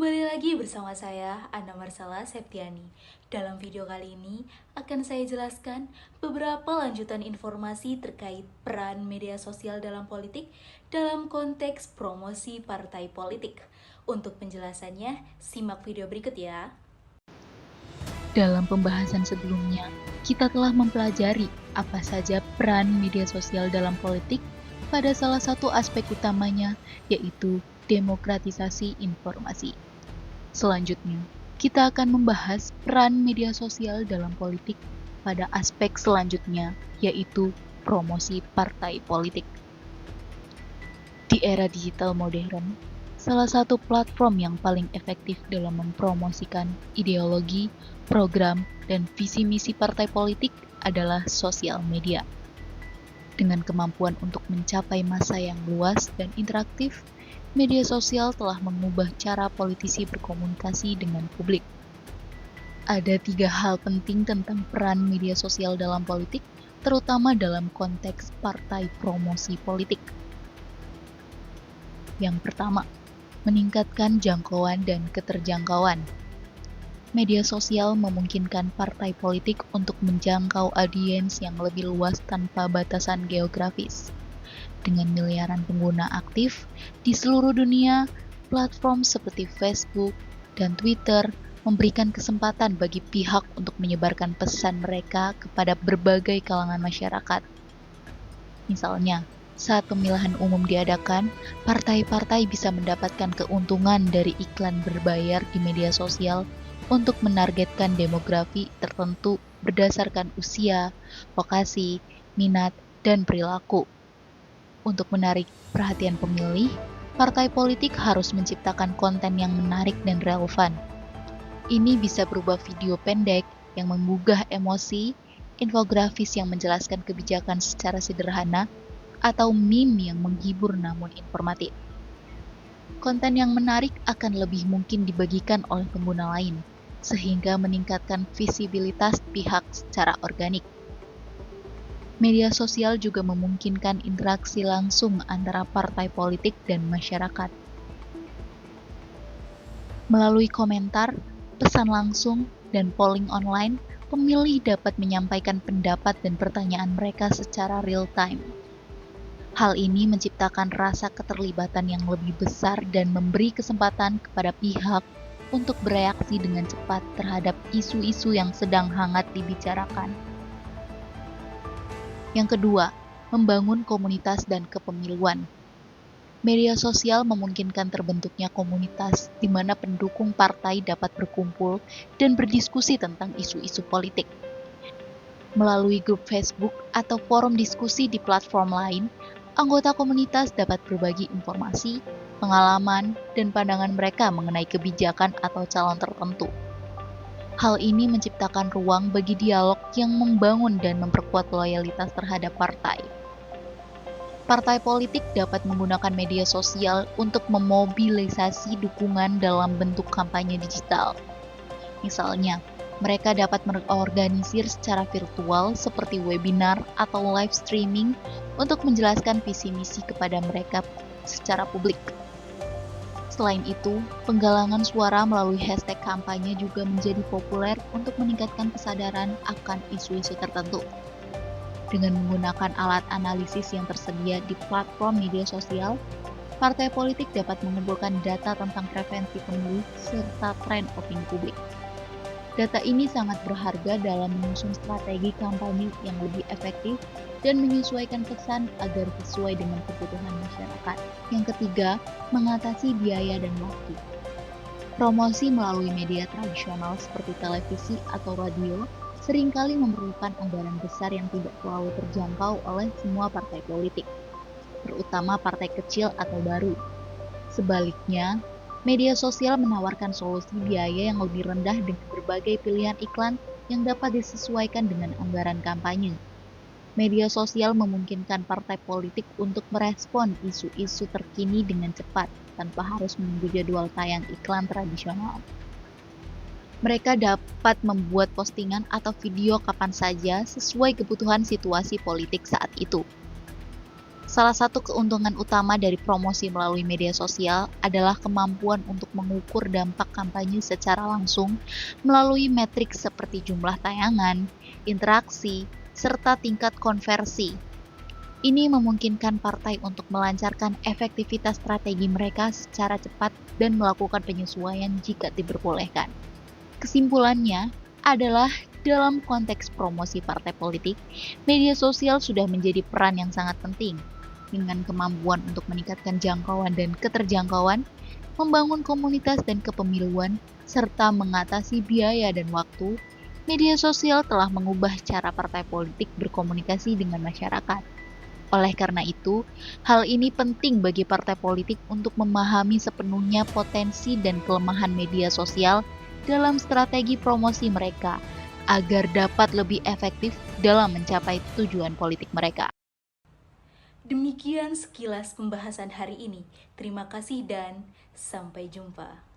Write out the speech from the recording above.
Kembali lagi bersama saya, Anna Marsala Septiani. Dalam video kali ini, akan saya jelaskan beberapa lanjutan informasi terkait peran media sosial dalam politik dalam konteks promosi partai politik. Untuk penjelasannya, simak video berikut ya. Dalam pembahasan sebelumnya, kita telah mempelajari apa saja peran media sosial dalam politik pada salah satu aspek utamanya, yaitu demokratisasi informasi. Selanjutnya, kita akan membahas peran media sosial dalam politik pada aspek selanjutnya, yaitu promosi partai politik. Di era digital modern, salah satu platform yang paling efektif dalam mempromosikan ideologi, program, dan visi misi partai politik adalah sosial media. Dengan kemampuan untuk mencapai massa yang luas dan interaktif, media sosial telah mengubah cara politisi berkomunikasi dengan publik. Ada 3 hal penting tentang peran media sosial dalam politik, terutama dalam konteks partai promosi politik. Yang pertama, meningkatkan jangkauan dan keterjangkauan. Media sosial memungkinkan partai politik untuk menjangkau audiens yang lebih luas tanpa batasan geografis. Dengan miliaran pengguna aktif di seluruh dunia, platform seperti Facebook dan Twitter memberikan kesempatan bagi pihak untuk menyebarkan pesan mereka kepada berbagai kalangan masyarakat. Misalnya, saat pemilihan umum diadakan, partai-partai bisa mendapatkan keuntungan dari iklan berbayar di media sosial untuk menargetkan demografi tertentu berdasarkan usia, lokasi, minat, dan perilaku. Untuk menarik perhatian pemilih, partai politik harus menciptakan konten yang menarik dan relevan. Ini bisa berupa video pendek yang menggugah emosi, infografis yang menjelaskan kebijakan secara sederhana, atau meme yang menghibur namun informatif. Konten yang menarik akan lebih mungkin dibagikan oleh pengguna lain, sehingga meningkatkan visibilitas pihak secara organik. Media sosial juga memungkinkan interaksi langsung antara partai politik dan masyarakat. Melalui komentar, pesan langsung, dan polling online, pemilih dapat menyampaikan pendapat dan pertanyaan mereka secara real-time. Hal ini menciptakan rasa keterlibatan yang lebih besar dan memberi kesempatan kepada pihak untuk bereaksi dengan cepat terhadap isu-isu yang sedang hangat dibicarakan. Yang kedua, membangun komunitas dan kepemiluan. Media sosial memungkinkan terbentuknya komunitas di mana pendukung partai dapat berkumpul dan berdiskusi tentang isu-isu politik. Melalui grup Facebook atau forum diskusi di platform lain, anggota komunitas dapat berbagi informasi, pengalaman, dan pandangan mereka mengenai kebijakan atau calon tertentu. Hal ini menciptakan ruang bagi dialog yang membangun dan memperkuat loyalitas terhadap partai. Partai politik dapat menggunakan media sosial untuk memobilisasi dukungan dalam bentuk kampanye digital. Misalnya, mereka dapat mengorganisir secara virtual seperti webinar atau live streaming untuk menjelaskan visi misi kepada mereka secara publik. Selain itu, penggalangan suara melalui hashtag kampanye juga menjadi populer untuk meningkatkan kesadaran akan isu-isu tertentu. Dengan menggunakan alat analisis yang tersedia di platform media sosial, partai politik dapat mengumpulkan data tentang preferensi pemilih serta tren opini publik. Data ini sangat berharga dalam menyusun strategi kampanye yang lebih efektif dan menyesuaikan pesan agar sesuai dengan kebutuhan masyarakat. Yang ketiga, mengatasi biaya dan waktu. Promosi melalui media tradisional seperti televisi atau radio seringkali memerlukan anggaran besar yang tidak selalu terjangkau oleh semua partai politik, terutama partai kecil atau baru. Sebaliknya, media sosial menawarkan solusi biaya yang lebih rendah dengan berbagai pilihan iklan yang dapat disesuaikan dengan anggaran kampanye. Media sosial memungkinkan partai politik untuk merespon isu-isu terkini dengan cepat tanpa harus menunggu jadwal tayang iklan tradisional. Mereka dapat membuat postingan atau video kapan saja sesuai kebutuhan situasi politik saat itu. Salah satu keuntungan utama dari promosi melalui media sosial adalah kemampuan untuk mengukur dampak kampanye secara langsung melalui metrik seperti jumlah tayangan, interaksi, serta tingkat konversi. Ini memungkinkan partai untuk melancarkan efektivitas strategi mereka secara cepat dan melakukan penyesuaian jika diperbolehkan. Kesimpulannya adalah dalam konteks promosi partai politik, media sosial sudah menjadi peran yang sangat penting. Dengan kemampuan untuk meningkatkan jangkauan dan keterjangkauan, membangun komunitas dan kepemiluan, serta mengatasi biaya dan waktu, media sosial telah mengubah cara partai politik berkomunikasi dengan masyarakat. Oleh karena itu, hal ini penting bagi partai politik untuk memahami sepenuhnya potensi dan kelemahan media sosial dalam strategi promosi mereka, agar dapat lebih efektif dalam mencapai tujuan politik mereka. Demikian sekilas pembahasan hari ini. Terima kasih dan sampai jumpa.